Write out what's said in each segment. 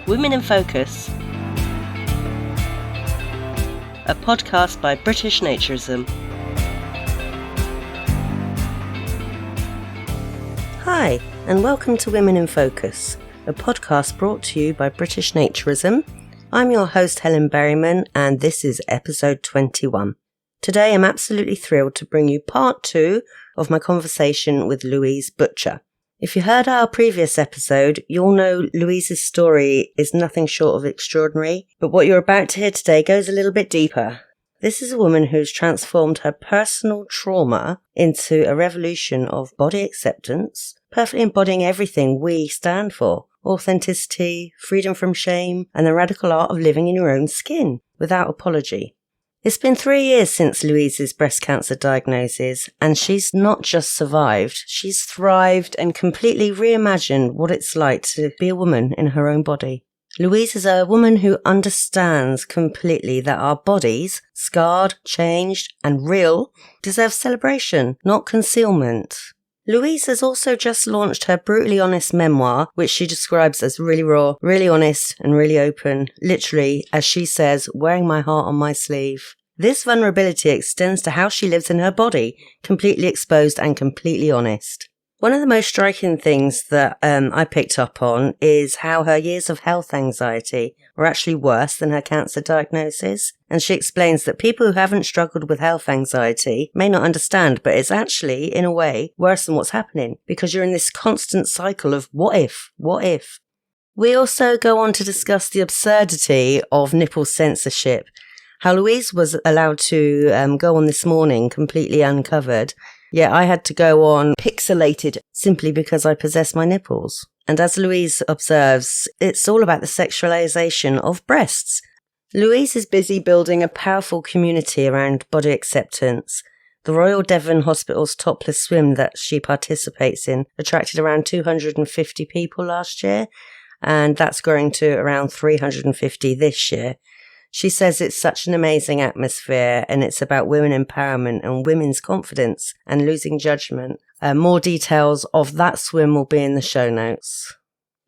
Women in Focus, a podcast by British Naturism. Hi, and welcome to Women in Focus, a podcast brought to you by British Naturism. I'm your host Helen Berryman, and this is episode 21. Today I'm absolutely thrilled to bring you part 2 of my conversation with Louise Butcher. If you heard our previous episode, you'll know Louise's story is nothing short of extraordinary, but what you're about to hear today goes a little bit deeper. This is a woman who's transformed her personal trauma into a revolution of body acceptance, perfectly embodying everything we stand for: authenticity, freedom from shame, and the radical art of living in your own skin without apology. It's been 3 years since Louise's breast cancer diagnosis, and she's not just survived, she's thrived and completely reimagined what it's like to be a woman in her own body. Louise is a woman who understands completely that our bodies, scarred, changed, and real, deserve celebration, not concealment. Louise has also just launched her brutally honest memoir, which she describes as really raw, really honest, and really open. Literally, as she says, wearing my heart on my sleeve. This vulnerability extends to how she lives in her body, completely exposed and completely honest. One of the most striking things that I picked up on is how her years of health anxiety were actually worse than her cancer diagnosis. And she explains that people who haven't struggled with health anxiety may not understand, but it's actually, in a way, worse than what's happening, because you're in this constant cycle of what if, what if. We also go on to discuss the absurdity of nipple censorship, how Louise was allowed to go on This Morning completely uncovered. Yeah, I had to go on pixelated simply because I possess my nipples. And as Louise observes, it's all about the sexualization of breasts. Louise is busy building a powerful community around body acceptance. The Royal Devon Hospital's Topless Swim that she participates in attracted around 250 people last year, and that's growing to around 350 this year. She says it's such an amazing atmosphere, and it's about women empowerment and women's confidence and losing judgment. More details of that swim will be in the show notes.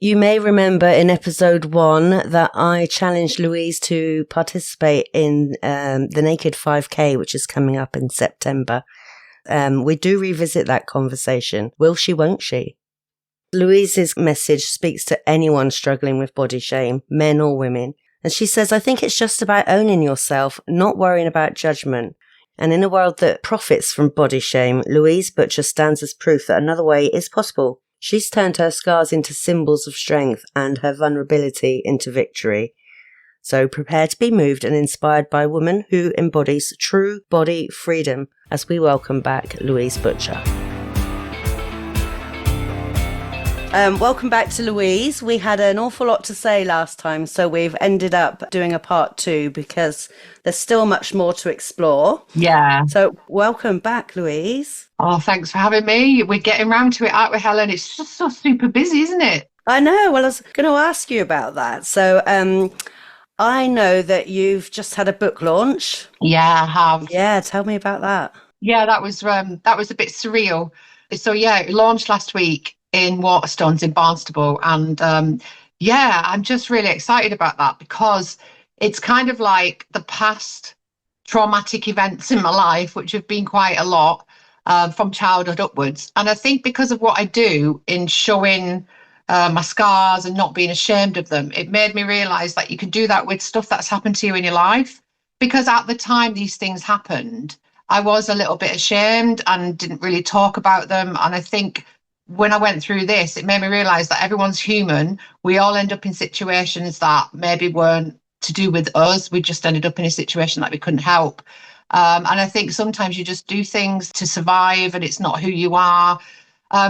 You may remember in episode 1 that I challenged Louise to participate in the Naked 5K, which is coming up in September. We do revisit that conversation. Will she, won't she? Louise's message speaks to anyone struggling with body shame, men or women. And she says, I think it's just about owning yourself, not worrying about judgment. And in a world that profits from body shame, Louise Butcher stands as proof that another way is possible. She's turned her scars into symbols of strength and her vulnerability into victory. So prepare to be moved and inspired by a woman who embodies true body freedom, as we welcome back Louise Butcher. Welcome back to Louise. We had an awful lot to say last time, so we've ended up doing a part 2 because there's still much more to explore. Yeah. So welcome back, Louise. Oh, thanks for having me. We're getting round to it, aren't we, Helen? It's just so super busy, isn't it? I know. Well, I was going to ask you about that. So I know that you've just had a book launch. Yeah, I have. Yeah, tell me about that. Yeah, that was a bit surreal. So yeah, it launched last week in Waterstones in Barnstable, and I'm just really excited about that because it's kind of like the past traumatic events in my life, which have been quite a lot from childhood upwards. And I think because of what I do in showing my scars and not being ashamed of them, it made me realise that you can do that with stuff that's happened to you in your life. Because at the time these things happened, I was a little bit ashamed and didn't really talk about them. And I think when I went through this, it made me realise that everyone's human. We all end up in situations that maybe weren't to do with us. We just ended up in a situation that we couldn't help. And I think sometimes you just do things to survive and it's not who you are.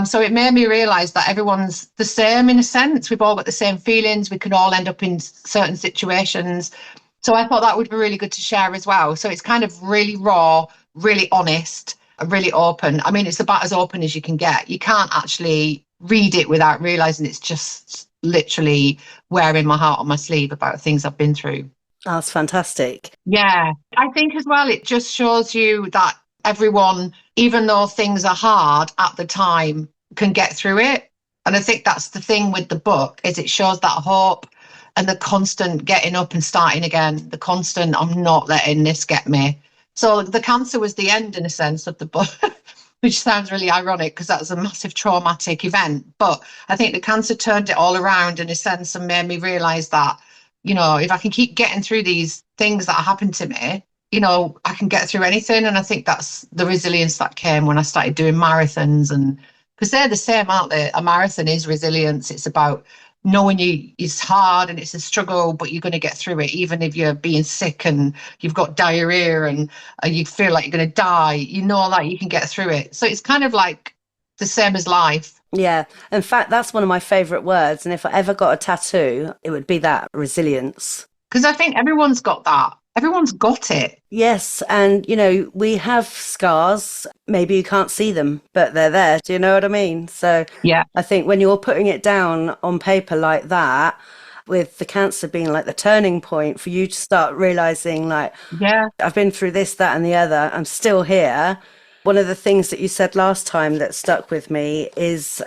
So it made me realise that everyone's the same in a sense. We've all got the same feelings. We can all end up in certain situations. So I thought that would be really good to share as well. So it's kind of really raw, really honest, really open. I mean, it's about as open as you can get. You can't actually read it without realising it's just literally wearing my heart on my sleeve about things I've been through. That's fantastic. Yeah. I think as well, it just shows you that everyone, even though things are hard at the time, can get through it. And I think that's the thing with the book, is it shows that hope and the constant getting up and starting again, the constant, I'm not letting this get me. So the cancer was the end, in a sense, of the book, which sounds really ironic because that was a massive traumatic event. But I think the cancer turned it all around, in a sense, and made me realise that, you know, if I can keep getting through these things that happened to me, you know, I can get through anything. And I think that's the resilience that came when I started doing marathons, and because they're the same, aren't they? A marathon is resilience. It's about knowing it's hard and it's a struggle, but you're going to get through it, even if you're being sick and you've got diarrhea and you feel like you're going to die. You know that you can get through it. So it's kind of like the same as life. Yeah. In fact, that's one of my favourite words. And if I ever got a tattoo, it would be that, resilience. Because I think everyone's got that. Everyone's got it. Yes. And, you know, we have scars. Maybe you can't see them, but they're there. Do you know what I mean? So Yeah. I think when you're putting it down on paper like that, with the cancer being like the turning point for you to start realising, like, Yeah. I've been through this, that and the other, I'm still here. One of the things that you said last time that stuck with me is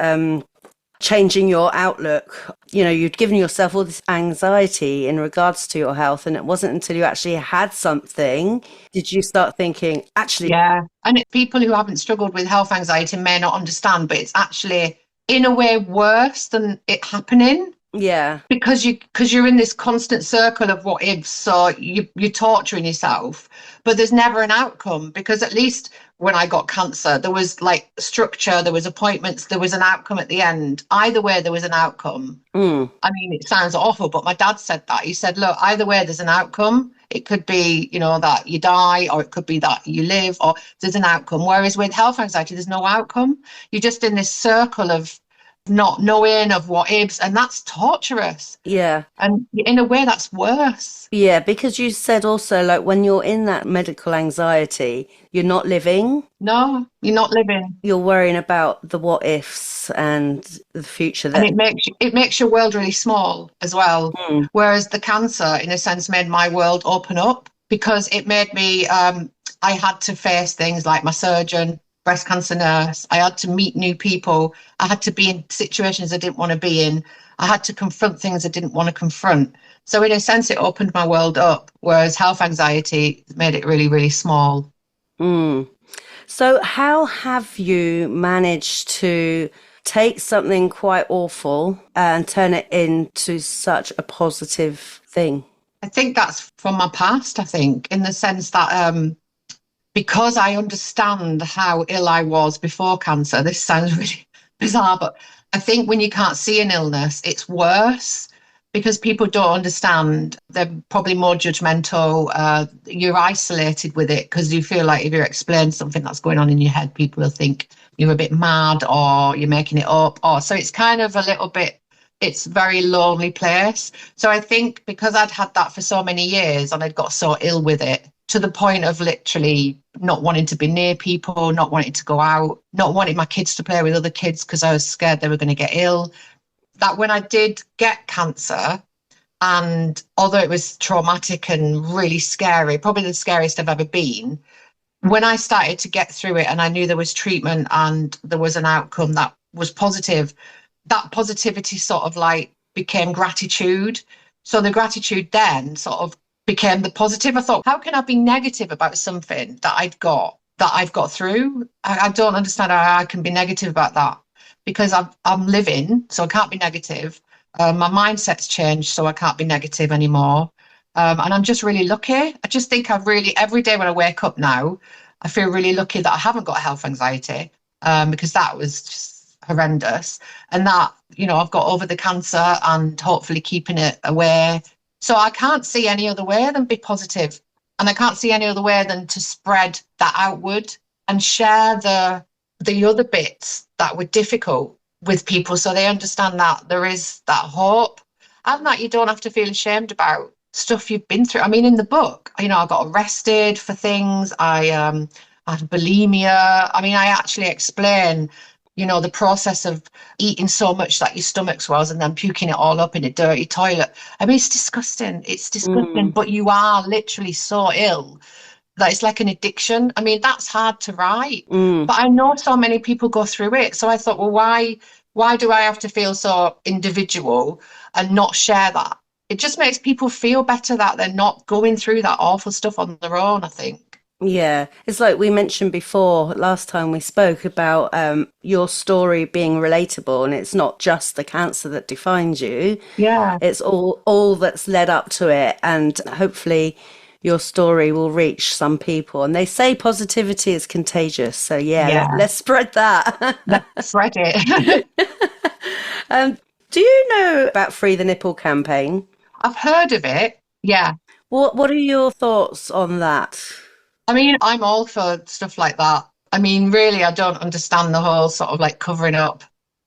changing your outlook. You know, you'd given yourself all this anxiety in regards to your health, and it wasn't until you actually had something did you start thinking, actually. Yeah. And people who haven't struggled with health anxiety may not understand, but it's actually in a way worse than it happening. Yeah. Because you're in this constant circle of what ifs, so you're torturing yourself, but there's never an outcome. Because at least when I got cancer, there was like structure, there was appointments, there was an outcome at the end. Either way, there was an outcome. I mean, it sounds awful, but my dad said that. He said, look, either way, there's an outcome. It could be, you know, that you die, or it could be that you live, or there's an outcome. Whereas with health anxiety, there's no outcome. You're just in this circle of not knowing, of what ifs, and that's torturous. Yeah. And in a way, that's worse. Yeah, because you said also, like, when you're in that medical anxiety, you're not living. No, you're not living. You're worrying about the what ifs and the future. And it makes your world really small as well. Whereas the cancer, in a sense, made my world open up, because it made me, I had to face things like my surgeon, breast cancer nurse. I had to meet new people. I had to be in situations I didn't want to be in. I had to confront things I didn't want to confront. So in a sense, it opened my world up, whereas health anxiety made it really, really small. So how have you managed to take something quite awful and turn it into such a positive thing? I think that's from my past, I think, in the sense that because I understand how ill I was before cancer. This sounds really bizarre, but I think when you can't see an illness, it's worse, because people don't understand. They're probably more judgmental. You're isolated with it because you feel like if you explain something that's going on in your head, people will think you're a bit mad or you're making it up. So it's kind of a little bit, it's a very lonely place. So I think because I'd had that for so many years and I'd got so ill with it, to the point of literally not wanting to be near people, not wanting to go out, not wanting my kids to play with other kids because I was scared they were going to get ill. That when I did get cancer, and although it was traumatic and really scary, probably the scariest I've ever been, when I started to get through it and I knew there was treatment and there was an outcome that was positive, that positivity sort of like became gratitude. So the gratitude then sort of became the positive. I thought, how can I be negative about something that I've got through? I don't understand how I can be negative about that, because I'm living, so I can't be negative. My mindset's changed, so I can't be negative anymore. And I'm just really lucky. I just think every day when I wake up now, I feel really lucky that I haven't got health anxiety, because that was just horrendous. And that, you know, I've got over the cancer and hopefully keeping it away. So I can't see any other way than be positive. And I can't see any other way than to spread that outward and share the other bits that were difficult with people, so they understand that there is that hope and that you don't have to feel ashamed about stuff you've been through. I mean, in the book, you know, I got arrested for things. I had bulimia. I mean, I actually explain, you know, the process of eating so much that your stomach swells and then puking it all up in a dirty toilet. I mean, it's disgusting. It's disgusting, but you are literally so ill that it's like an addiction. I mean, that's hard to write, but I know so many people go through it. So I thought, well, why do I have to feel so individual and not share that? it just makes people feel better that they're not going through that awful stuff on their own, I think. Yeah, it's like we mentioned before last time we spoke about your story being relatable, and it's not just the cancer that defines you. Yeah. It's all that's led up to it, and hopefully your story will reach some people. And they say positivity is contagious, so yeah, Yeah. let's spread that. Let's spread it. um, do you know about Free the Nipple campaign? I've heard of it. Yeah. What are your thoughts on that? I mean, I'm all for stuff like that. I mean, really, I don't understand the whole sort of like covering up.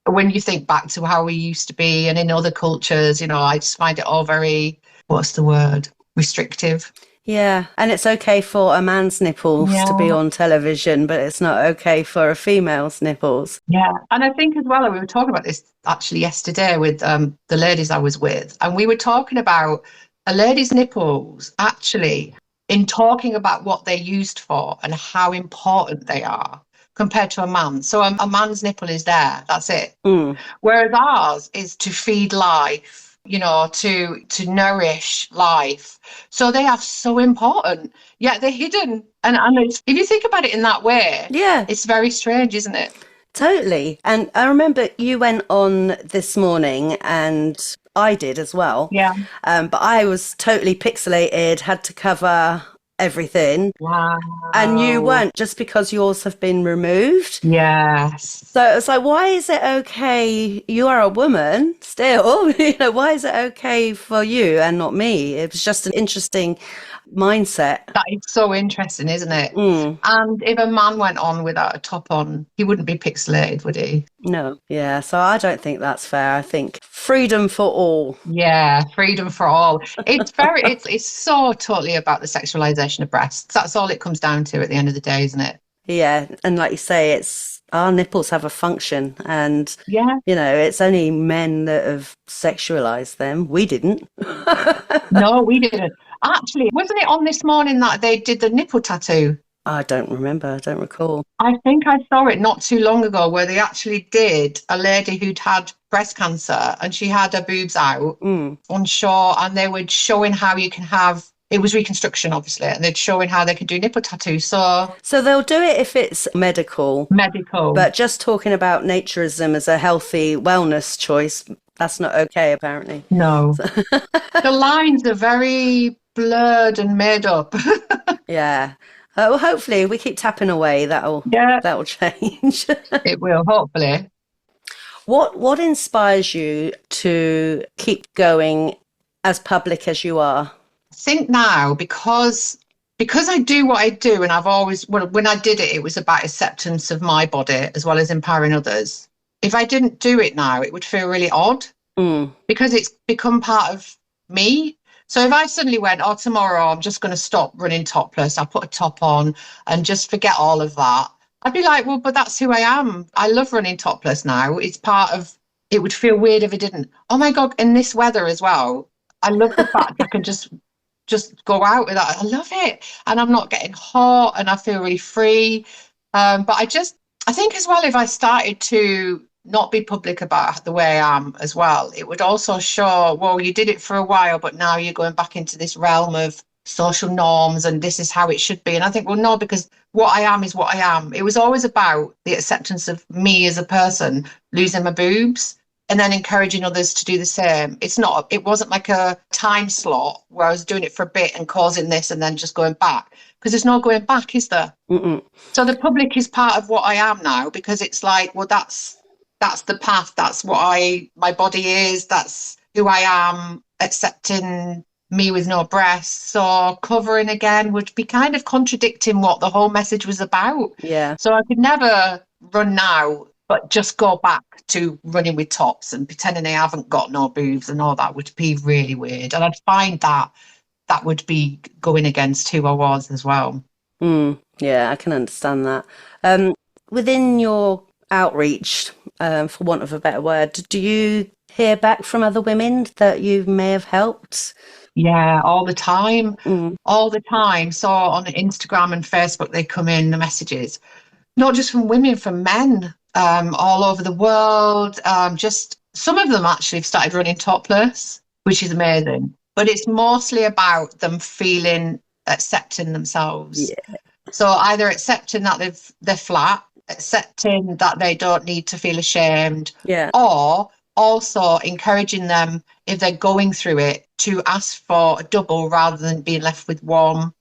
When you think back to how we used to be and in other cultures, I just find it all very, what's the word? Restrictive. Yeah, and it's okay for a man's nipples to be Yeah. on television, but it's not okay for a female's nipples. Yeah. And I think as well, we were talking about this actually yesterday with the ladies I was with, and we were talking about a lady's nipples actually in talking about what they're used for and how important they are compared to a man. So a man's nipple is there, that's it. Mm. Whereas ours is to feed life, to nourish life. So they are so important, yet they're hidden. And if you think about it in that way, Yeah, it's very strange, isn't it? totally. And I remember you went on this morning and I did as well. Yeah. But I was totally pixelated, had to cover everything. Wow. And you weren't, just because yours have been removed. Yes. So it's like, why is it okay? You are a woman still. Why is it okay for you and not me? It was just an interesting mindset. That is so interesting, isn't it? Mm. And if a man went on without a top on, he wouldn't be pixelated, would he? No. Yeah. So I don't think that's fair. I think freedom for all. Yeah, freedom for all. It's so totally about the sexualization of breasts. That's all it comes down to at the end of the day, isn't it? Yeah. And like you say, it's our nipples have a function, and Yeah. it's only men that have sexualized them. We didn't. No, we didn't. Actually, wasn't it on this morning that they did the nipple tattoo? I don't remember. I don't recall. I think I saw it not too long ago where they actually did a lady who'd had breast cancer and she had her boobs out on shore, and they were showing how you can have, it was reconstruction obviously, and they're showing how they can do nipple tattoos. So they'll do it if it's medical, but just talking about naturism as a healthy wellness choice, that's not okay apparently. No. The lines are very blurred and made up. Yeah. Well, hopefully we keep tapping away. That'll change. It will, hopefully. What inspires you to keep going as public as you are? I think now because I do what I do, and I've always, when I did it, it was about acceptance of my body as well as empowering others. If I didn't do it now, it would feel really odd because it's become part of me. So if I suddenly went, tomorrow I'm just going to stop running topless, I'll put a top on and just forget all of that, I'd be like, well, but that's who I am. I love running topless now. It's part of, it would feel weird if it didn't. Oh my God, in this weather as well. I love the fact I can just go out with that. I love it. And I'm not getting hot and I feel really free. But I think as well, if I started to not be public about the way I am as well, it would also show, well, you did it for a while, but now you're going back into this realm of social norms and this is how it should be. And I think, well, no, because what I am is what I am. It was always about the acceptance of me as a person, losing my boobs and then encouraging others to do the same. It wasn't like a time slot where I was doing it for a bit and causing this and then just going back, because there's no going back, is there? Mm-mm. So the public is part of what I am now, because it's like, well, that's the path. That's what my body is. That's who I am, accepting me with no breasts. So covering again would be kind of contradicting what the whole message was about. Yeah. So I could never run now, but just go back to running with tops and pretending I haven't got no boobs and all that would be really weird. And I'd find that would be going against who I was as well. Yeah, I can understand that. Within your outreach, for want of a better word, do you hear back from other women that you may have helped? Yeah, all the time. All the time. So on Instagram and Facebook, they come in, the messages, not just from women, from men all over the world. Just some of them actually have started running topless. which is amazing. But it's mostly about them accepting themselves. Yeah. So either accepting that they're flat, accepting that they don't need to feel ashamed, Yeah. or also encouraging them, if they're going through it, to ask for a double rather than being left with one.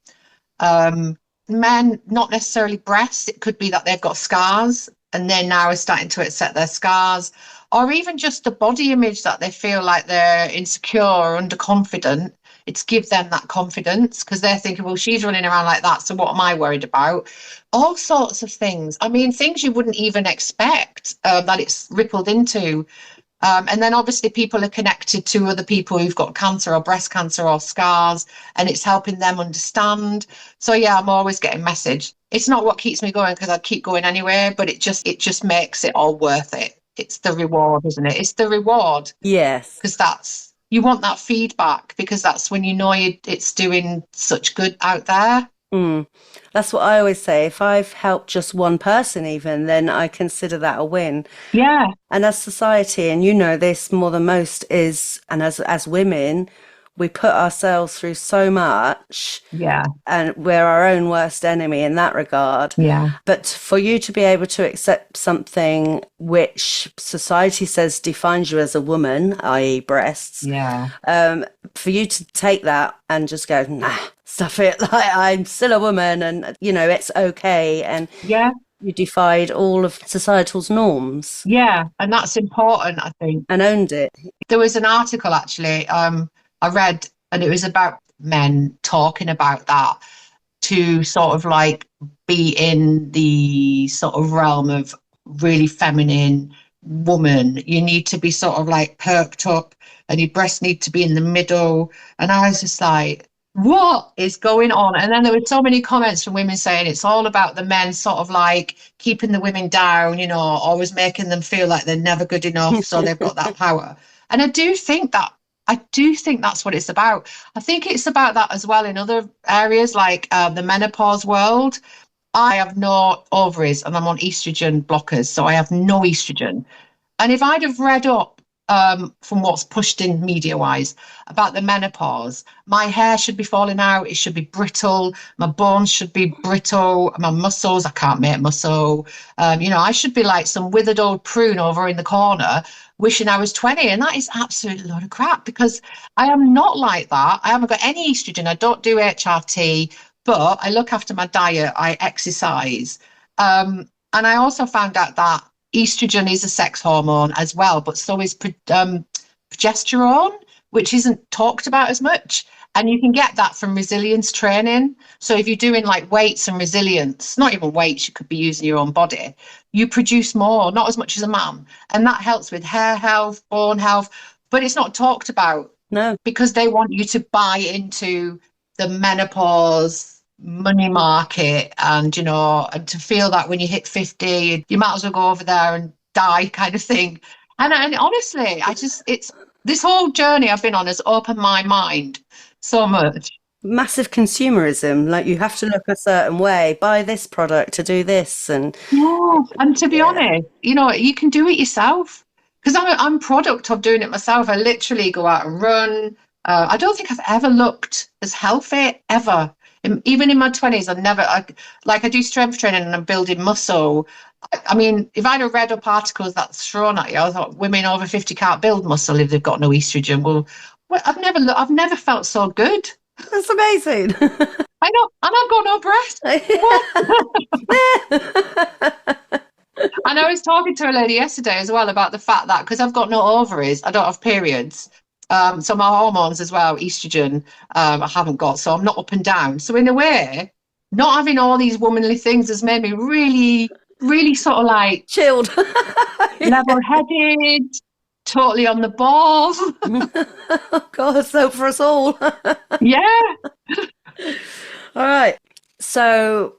Men, not necessarily breasts. It could be that they've got scars and they're now starting to accept their scars, or even just the body image that they feel like they're insecure or underconfident. It's give them that confidence because they're thinking, well, she's running around like that, so what am I worried about? All sorts of things. I mean, things you wouldn't even expect that it's rippled into. And then obviously people are connected to other people who've got cancer or breast cancer or scars, and it's helping them understand. So yeah, I'm always getting message. It's not what keeps me going because I'd keep going anyway, but it just makes it all worth it. It's the reward, isn't it? It's the reward. Yes. Because you want that feedback, because that's when you know it's doing such good out there. That's what I always say. If I've helped just one person even, then I consider that a win. Yeah. And as society, and you know this more than most, and as women, we put ourselves through so much. Yeah. And we're our own worst enemy in that regard. Yeah. But for you to be able to accept something which society says defines you as a woman, i.e. breasts. Yeah. For you to take that and just go, nah, stuff it, like I'm still a woman and, you know, it's okay. And yeah, you defied all of societal's norms. Yeah. And that's important, I think. And owned it. There was an article actually I read, and it was about men talking about that, to sort of like be in the sort of realm of really feminine woman. You need to be sort of like perked up and your breasts need to be in the middle. And I was just like, what is going on? And then there were so many comments from women saying it's all about the men sort of like keeping the women down, you know, always making them feel like they're never good enough, so they've got that power. And I do think that's what it's about. I think it's about that as well in other areas, like the menopause world. I have no ovaries and I'm on estrogen blockers, so I have no estrogen. And if I'd have read up from what's pushed in media-wise about the menopause, my hair should be falling out, it should be brittle, my bones should be brittle, my muscles, I can't make muscle. You know, I should be like some withered old prune over in the corner wishing I was 20, and that is absolutely a load of crap, because I am not like that. I haven't got any estrogen, I don't do HRT, but I look after my diet, I exercise. And I also found out that estrogen is a sex hormone as well, but so is progesterone, which isn't talked about as much. And you can get that from resilience training. So if you're doing like weights and resilience, not even weights, you could be using your own body, you produce more, not as much as a man. And that helps with hair health, bone health, but it's not talked about. No. Because they want you to buy into the menopause money market, and, you know, and to feel that when you hit 50, you might as well go over there and die kind of thing. And honestly, it's this whole journey I've been on has opened my mind so much. Massive consumerism, like you have to look a certain way, buy this product to do this. And yeah, and to be honest, you know, you can do it yourself, because I'm product of doing it myself. I literally go out and run. I don't think I've ever looked as healthy ever. Even in my 20s, I do strength training and I'm building muscle. I mean, if I'd have read up articles that's thrown at you, I thought women over 50 can't build muscle if they've got no estrogen. Well, I've never felt so good. That's amazing. I know, and I've got no breast. And I was talking to a lady yesterday as well about the fact that because I've got no ovaries, I don't have periods. So my hormones as well, estrogen, I haven't got, so I'm not up and down. So in a way, not having all these womanly things has made me really, really sort of like chilled, level-headed, totally on the ball. Oh God, so for us all. Yeah. All right. So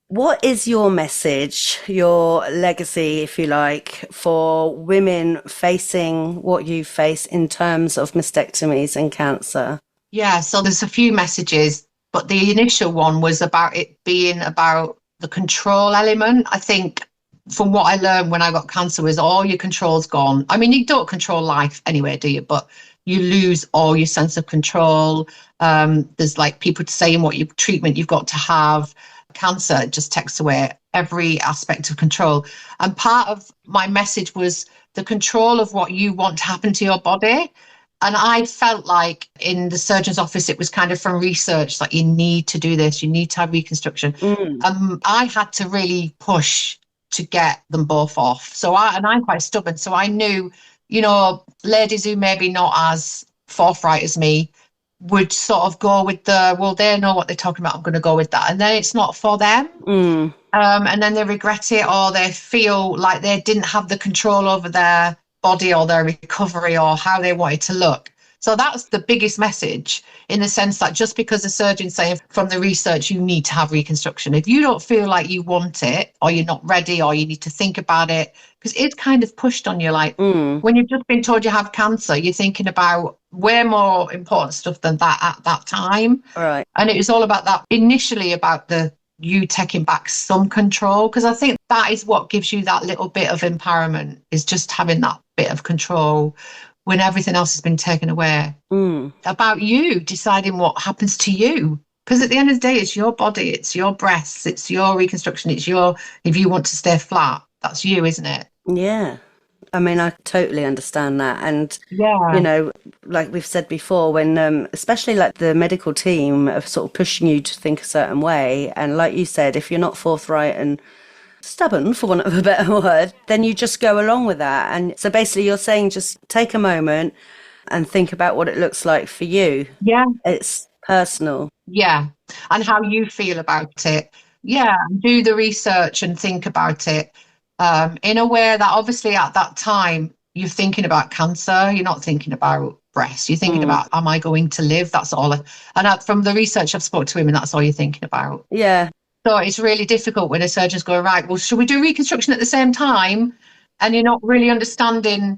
what is your message, your legacy, if you like, for women facing what you face in terms of mastectomies and cancer? Yeah, so there's a few messages, but the initial one was about it being about the control element. I think from what I learned when I got cancer was all your control's gone. I mean, you don't control life anyway, do you? But you lose all your sense of control. There's like people saying what your treatment you've got to have. Cancer just takes away every aspect of control. And part of my message was the control of what you want to happen to your body. And I felt like in the surgeon's office, it was kind of from research, like you need to do this, you need to have reconstruction. I had to really push to get them both off. I'm quite stubborn. So I knew, ladies who maybe not as forthright as me would sort of go with they know what they're talking about, I'm going to go with that. And then it's not for them. And then they regret it, or they feel like they didn't have the control over their body or their recovery or how they wanted to look. So that's the biggest message, in the sense that just because the surgeon's saying from the research you need to have reconstruction, if you don't feel like you want it, or you're not ready, or you need to think about it, because it's kind of pushed on you. Like when you've just been told you have cancer, you're thinking about way more important stuff than that at that time. Right. And it was all about that initially, about you taking back some control, because I think that is what gives you that little bit of empowerment, is just having that bit of control when everything else has been taken away. About you deciding what happens to you, because at the end of the day, it's your body, it's your breasts, it's your reconstruction, if you want to stay flat, that's you, isn't it? Yeah. I mean, I totally understand that. And, like we've said before, when especially like the medical team are sort of pushing you to think a certain way. And like you said, if you're not forthright and stubborn, for want of a better word, then you just go along with that. And so basically you're saying just take a moment and think about what it looks like for you. Yeah. It's personal. Yeah. And how you feel about it. Yeah. Do the research and think about it. In a way that obviously at that time you're thinking about cancer, you're not thinking about breast, you're thinking about, am I going to live? That's all. And from the research I've spoken to women, that's all you're thinking about. Yeah. So it's really difficult when a surgeon's going, right, well, should we do reconstruction at the same time? And you're not really understanding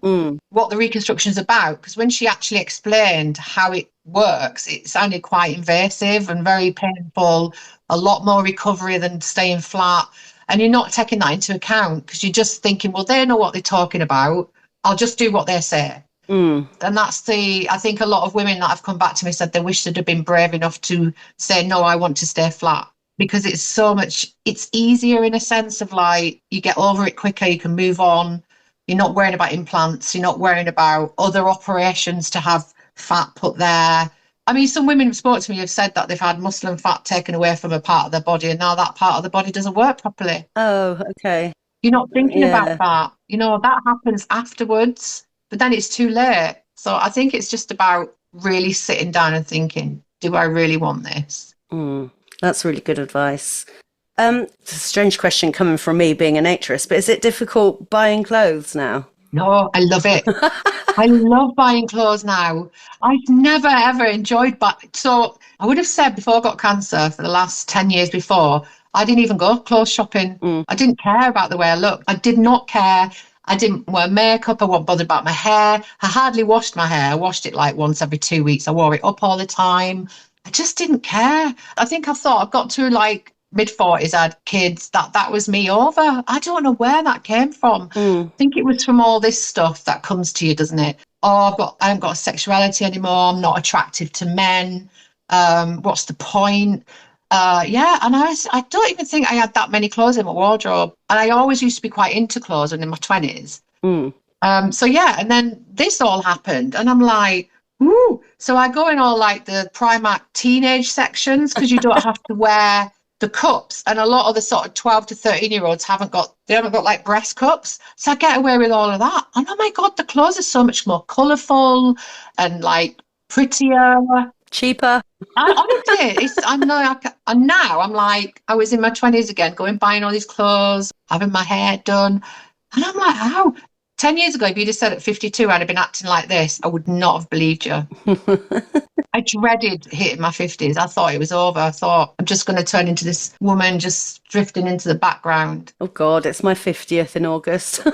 what the reconstruction is about. Because when she actually explained how it works, it sounded quite invasive and very painful, a lot more recovery than staying flat. And you're not taking that into account, because you're just thinking, well, they know what they're talking about, I'll just do what they say. And that's I think a lot of women that have come back to me said they wish they'd have been brave enough to say, no, I want to stay flat, because it's easier in a sense of like, you get over it quicker, you can move on. You're not worrying about implants, you're not worrying about other operations to have fat put there. I mean, some women who've spoken to me have said that they've had muscle and fat taken away from a part of their body, and now that part of the body doesn't work properly. Oh, okay. You're not thinking about that. That happens afterwards, but then it's too late. So I think it's just about really sitting down and thinking, do I really want this? That's really good advice. It's a strange question coming from me being an actress, but is it difficult buying clothes now? No, I love it. I love buying clothes now. I've never, ever enjoyed so I would have said before I got cancer, for the last 10 years before, I didn't even go clothes shopping. I didn't care about the way I looked. I did not care. I didn't wear makeup. I wasn't bothered about my hair. I hardly washed my hair. I washed it like once every 2 weeks. I wore it up all the time. I just didn't care. I think I thought I've got to like mid-40s, I had kids, that was me over. I don't know where that came from. I think it was from all this stuff that comes to you, doesn't it? Oh, I haven't got a sexuality anymore. I'm not attractive to men. What's the point? And I don't even think I had that many clothes in my wardrobe. And I always used to be quite into clothes and in my 20s. And then this all happened, and I'm like, ooh. So I go in all like the Primark teenage sections, because you don't have to wear the cups, and a lot of the sort of 12 to 13-year-olds haven't got like breast cups, so I get away with all of that. And oh my god, the clothes are so much more colourful and like prettier, cheaper. Honestly, and now I'm like, I was in my 20s again, buying all these clothes, having my hair done, and I'm like, how? 10 years ago, if you'd have said at 52 I'd have been acting like this, I would not have believed you. I dreaded hitting my 50s. I thought it was over. I thought, I'm just going to turn into this woman just drifting into the background. Oh, God, it's my 50th in August.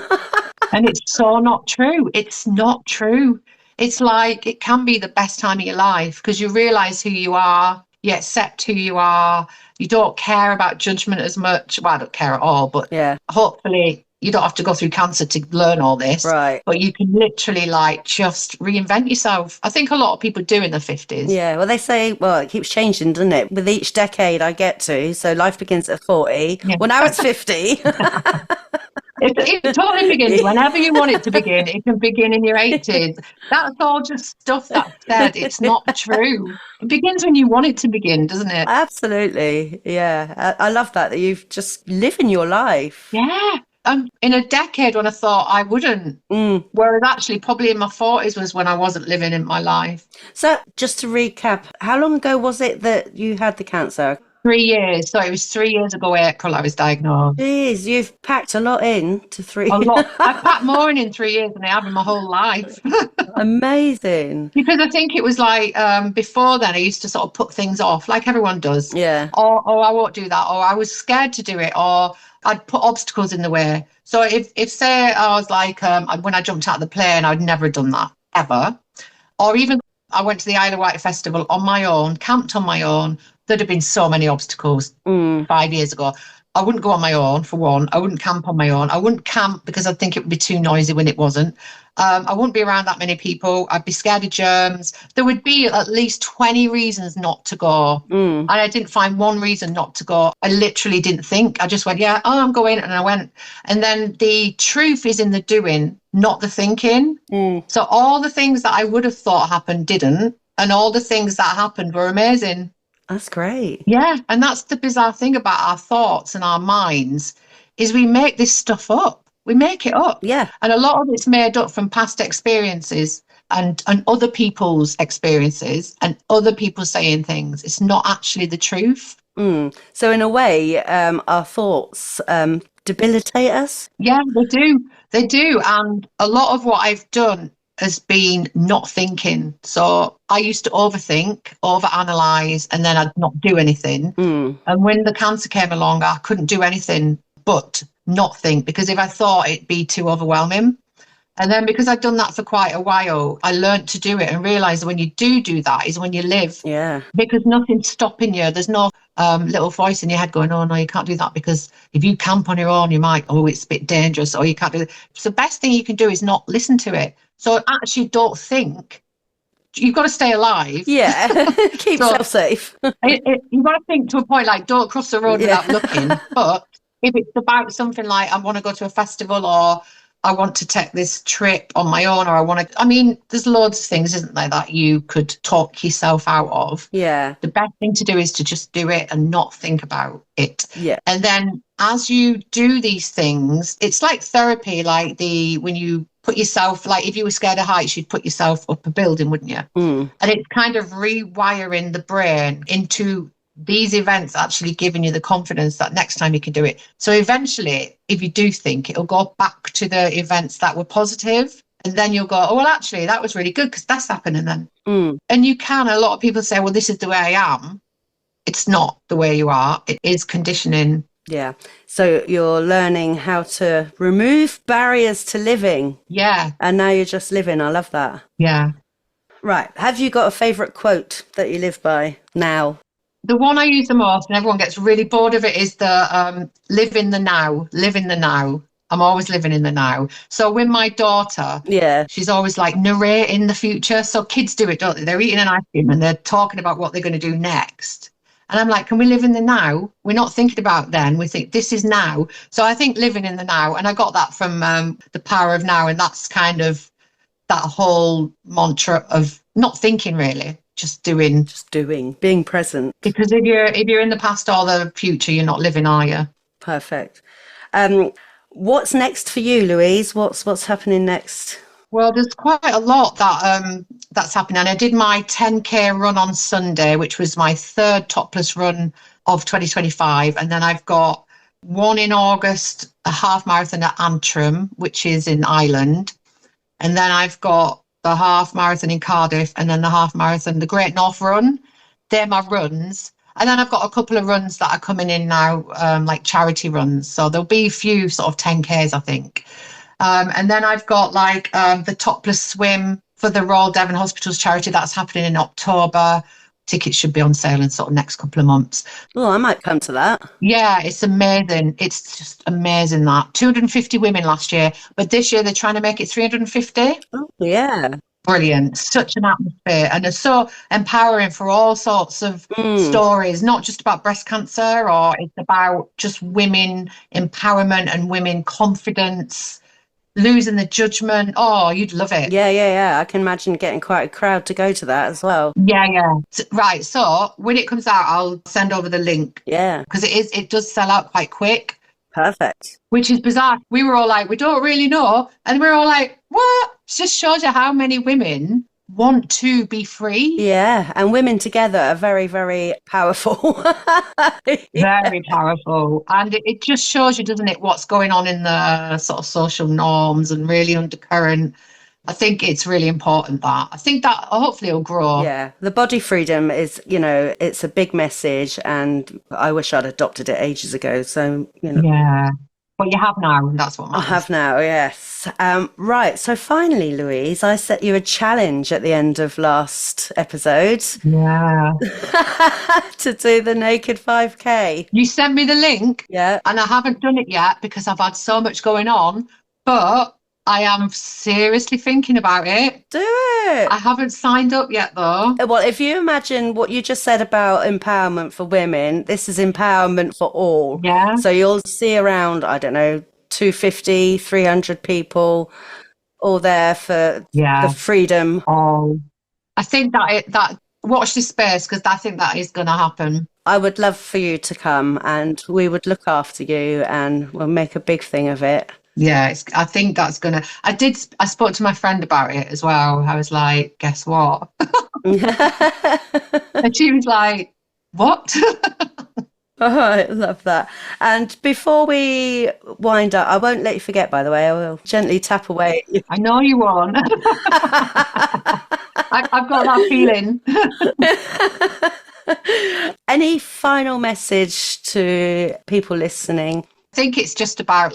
And it's so not true. It's not true. It's like, it can be the best time of your life, because you realise who you are, you accept who you are, you don't care about judgment as much. Well, I don't care at all, but hopefully you don't have to go through cancer to learn all this. Right. But you can literally like just reinvent yourself. I think a lot of people do in their 50s. Yeah, well, they say, well, it keeps changing, doesn't it? With each decade I get to, so life begins at 40. Yeah. Well, now it's 50. It totally begins whenever you want it to begin. It can begin in your 80s. That's all just stuff that's said. It's not true. It begins when you want it to begin, doesn't it? Absolutely. Yeah. I love that you've just living your life. Yeah. In a decade when I thought I wouldn't. Whereas actually probably in my 40s was when I wasn't living in my life. So just to recap, how long ago was it that you had the cancer? 3 years. So it was 3 years ago, April, I was diagnosed. Jeez, you've packed a lot in to 3. A lot. I've packed more in 3 years than I have in my whole life. Amazing. Because I think it was like before then I used to sort of put things off like everyone does. Yeah. Or I won't do that. Or I was scared to do it. Or I'd put obstacles in the way. So if say I was like, when I jumped out of the plane, I'd never done that ever. Or even I went to the Isle of Wight Festival on my own, camped on my own. There'd have been so many obstacles 5 years ago. I wouldn't go on my own, for one. I wouldn't camp on my own. I wouldn't camp because I think it would be too noisy when it wasn't. I wouldn't be around that many people. I'd be scared of germs. There would be at least 20 reasons not to go. And I didn't find one reason not to go. I literally didn't think. I just went, I'm going. And I went. And then the truth is in the doing, not the thinking. So all the things that I would have thought happened didn't. And all the things that happened were amazing. That's great. Yeah. And that's the bizarre thing about our thoughts and our minds is we make this stuff up. We make it up. Yeah. And a lot of it's made up from past experiences and other people's experiences and other people saying things. It's not actually the truth. So in a way, our thoughts debilitate us. Yeah, they do. They do. And a lot of what I've done has been not thinking. So I used to overthink, overanalyze, and then I'd not do anything. And when the cancer came along, I couldn't do anything but not think, because if I thought it'd be too overwhelming. And then because I'd done that for quite a while, I learned to do it and realised that when you do that is when you live. Yeah. Because nothing's stopping you. There's no little voice in your head going, oh, no, you can't do that because if you camp on your own, you might, it's a bit dangerous, or you can't do it. So the best thing you can do is not listen to it. So actually don't think. You've got to stay alive. Yeah, keep yourself safe. You've got to think to a point like don't cross the road without looking. But if it's about something like I want to go to a festival or I want to take this trip on my own, or there's loads of things, isn't there, that you could talk yourself out of. Yeah. The best thing to do is to just do it and not think about it. Yeah. And then as you do these things, it's like therapy, like when you put yourself, like if you were scared of heights, you'd put yourself up a building, wouldn't you? And it's kind of rewiring the brain into these events, actually giving you the confidence that next time you can do it. So eventually, if you do think, it'll go back to the events that were positive, and then you'll go, oh, well, actually, that was really good because that's happening then. And you can, a lot of people say, well, this is the way I am. It's not the way you are. It is conditioning. Yeah. So you're learning how to remove barriers to living. Yeah. And now you're just living. I love that. Yeah. Right. Have you got a favourite quote that you live by now? The one I use the most, and everyone gets really bored of it, is the live in the now, live in the now. I'm always living in the now. So with my daughter, she's always like narrating the future. So kids do it, don't they? They're eating an ice cream and they're talking about what they're going to do next. And I'm like, can we live in the now? We're not thinking about then. We think this is now. So I think living in the now. And I got that from The Power of Now. And that's kind of that whole mantra of not thinking, really. Just doing, being present. Because if you're in the past or the future, you're not living, are you? Perfect. What's next for you, Louise? What's happening next? Well, there's quite a lot that's happening. And I did my 10K run on Sunday, which was my third topless run of 2025. And then I've got one in August, a half marathon at Antrim, which is in Ireland. And then I've got the half marathon in Cardiff, and then the half marathon, the Great North Run. They're my runs. And then I've got a couple of runs that are coming in now, like charity runs. So there'll be a few sort of 10Ks, I think. And then I've got the Topless Swim for the Royal Devon Hospitals charity. That's happening in October. tickets should be on sale in sort of next couple of months. Oh, I might come to that. Yeah, it's amazing. It's just amazing that 250 women last year, but this year they're trying to make it 350. Oh, yeah. Brilliant. Such an atmosphere, and it's so empowering for all sorts of stories, not just about breast cancer, or it's about just women empowerment and women confidence, losing the judgment. Oh, you'd love it. Yeah. I can imagine getting quite a crowd to go to that as well. Yeah. Right. So when it comes out, I'll send over the link. Yeah. Because it does sell out quite quick. Perfect. Which is bizarre. We were all like, we don't really know. And we're all like, what? It just shows you how many women want to be free. Yeah. And women together are very, very powerful. Very powerful. And it just shows you, doesn't it, what's going on in the sort of social norms and really undercurrent. I think it's really important that. I think that hopefully it'll grow. Yeah. The body freedom is, it's a big message, and I wish I'd adopted it ages ago. So, Yeah. But you have now, and that's what matters. I have now, yes. Right. So finally, Louise, I set you a challenge at the end of last episode. Yeah. To do the naked 5K. You sent me the link. Yeah. And I haven't done it yet because I've had so much going on. But I am seriously thinking about it. Do it. I haven't signed up yet, though. Well, if you imagine what you just said about empowerment for women, this is empowerment for all. Yeah. So you'll see around, I don't know, 250, 300 people all there for the freedom. Oh, I think that watch this space, because I think that is going to happen. I would love for you to come, and we would look after you, and we'll make a big thing of it. Yeah, I think that's gonna. I spoke to my friend about it as well. I was like, guess what? And she was like, what? Oh, I love that. And before we wind up, I won't let you forget, by the way. I will gently tap away at you. I know you won't. I've got that feeling. Any final message to people listening? I think it's just about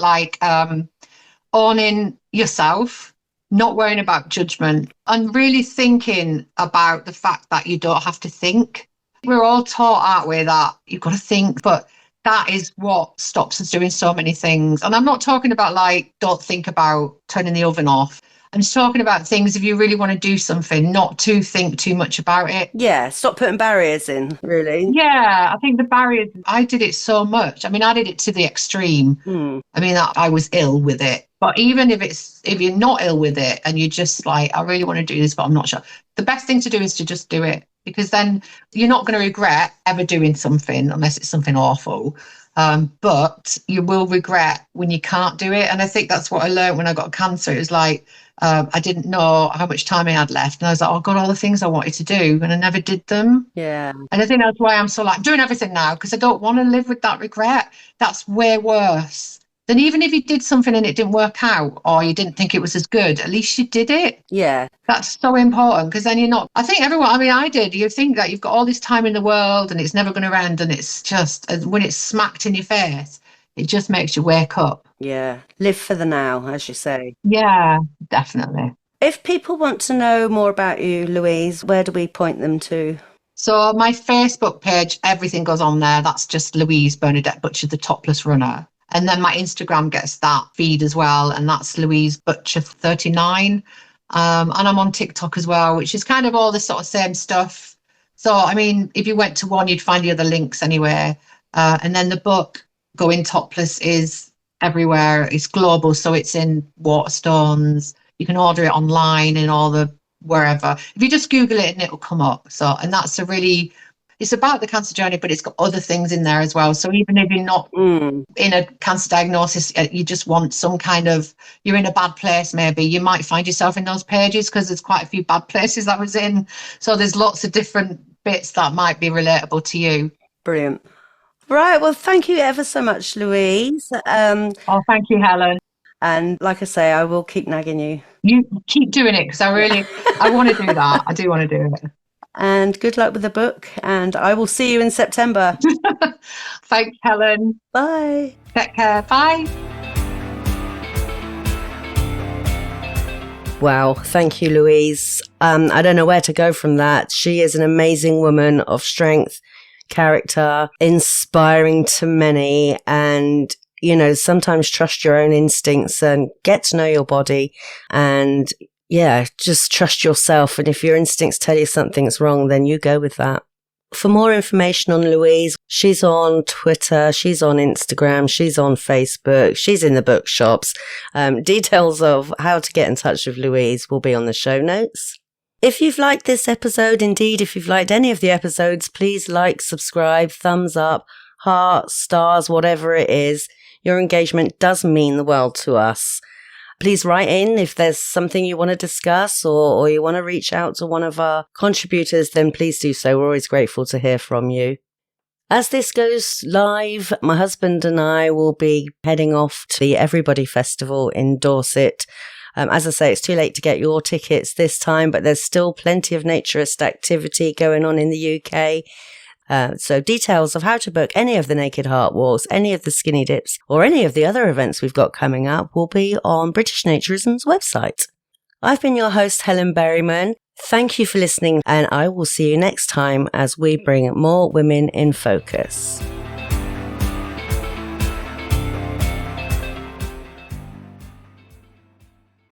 owning yourself, not worrying about judgment, and really thinking about the fact that you don't have to think. We're all taught, aren't we, that you've got to think, but that is what stops us doing so many things. And I'm not talking about don't think about turning the oven off. I'm just talking about things, if you really want to do something, not to think too much about it. Yeah, stop putting barriers in, really. Yeah, I think the barriers, I did it so much. I mean, I did it to the extreme. I mean, I was ill with it. But even if you're not ill with it and you're just like, I really want to do this, but I'm not sure. The best thing to do is to just do it, because then you're not going to regret ever doing something unless it's something awful. But you will regret when you can't do it. And I think that's what I learned when I got cancer. It was like, I didn't know how much time I had left. And I was like, oh, God, all the things I wanted to do, and I never did them. Yeah. And I think that's why I'm so I'm doing everything now, because I don't want to live with that regret. That's way worse than even if you did something and it didn't work out, or you didn't think it was as good, at least you did it. Yeah. That's so important, because then you're not, I think everyone, I mean, I did, you think that you've got all this time in the world and it's never going to end, and it's just, when it's smacked in your face, it just makes you wake up. Yeah. Live for the now, as you say. Yeah, definitely. If people want to know more about you, Louise, where do we point them to? So my Facebook page, everything goes on there. That's just Louise Butcher, the Topless Runner. And then my Instagram gets that feed as well, and that's Louise Butcher 39. And I'm on TikTok as well, which is kind of all the sort of same stuff. So, I mean, if you went to one, you'd find the other links anywhere. And then the book, Going Topless, is everywhere. It's global, so it's in Waterstones. You can order it online in all the wherever. If you just Google it, and it'll come up. So, and that's it's about the cancer journey, but it's got other things in there as well. So even if you're not in a cancer diagnosis, you just want some kind of, you're in a bad place maybe, you might find yourself in those pages, because there's quite a few bad places I was in. So there's lots of different bits that might be relatable to you. Brilliant. Right, well, thank you ever so much, Louise. Oh, thank you, Helen. And like I say, I will keep nagging you. You keep doing it, because I want to do that. I do want to do it. And good luck with the book, and I will see you in September. Thanks, Helen. Bye. Take care. Bye. Wow. Thank you, Louise. I don't know where to go from that. She is an amazing woman of strength, character, inspiring to many, and sometimes trust your own instincts and get to know your body, and just trust yourself. And if your instincts tell you something's wrong, then you go with that. For more information on Louise, she's on Twitter, she's on Instagram, she's on Facebook, she's in the bookshops. Details of how to get in touch with Louise will be on the show notes. If you've liked this episode, indeed, if you've liked any of the episodes, please like, subscribe, thumbs up, heart, stars, whatever it is. Your engagement does mean the world to us. Please write in if there's something you want to discuss or you want to reach out to one of our contributors, then please do so. We're always grateful to hear from you. As this goes live, my husband and I will be heading off to the Everybody Festival in Dorset. As I say, it's too late to get your tickets this time, but there's still plenty of naturist activity going on in the UK. So details of how to book any of the Naked Heart Walks, any of the Skinny Dips, or any of the other events we've got coming up will be on British Naturism's website. I've been your host, Helen Berryman. Thank you for listening, and I will see you next time as we bring more women in focus.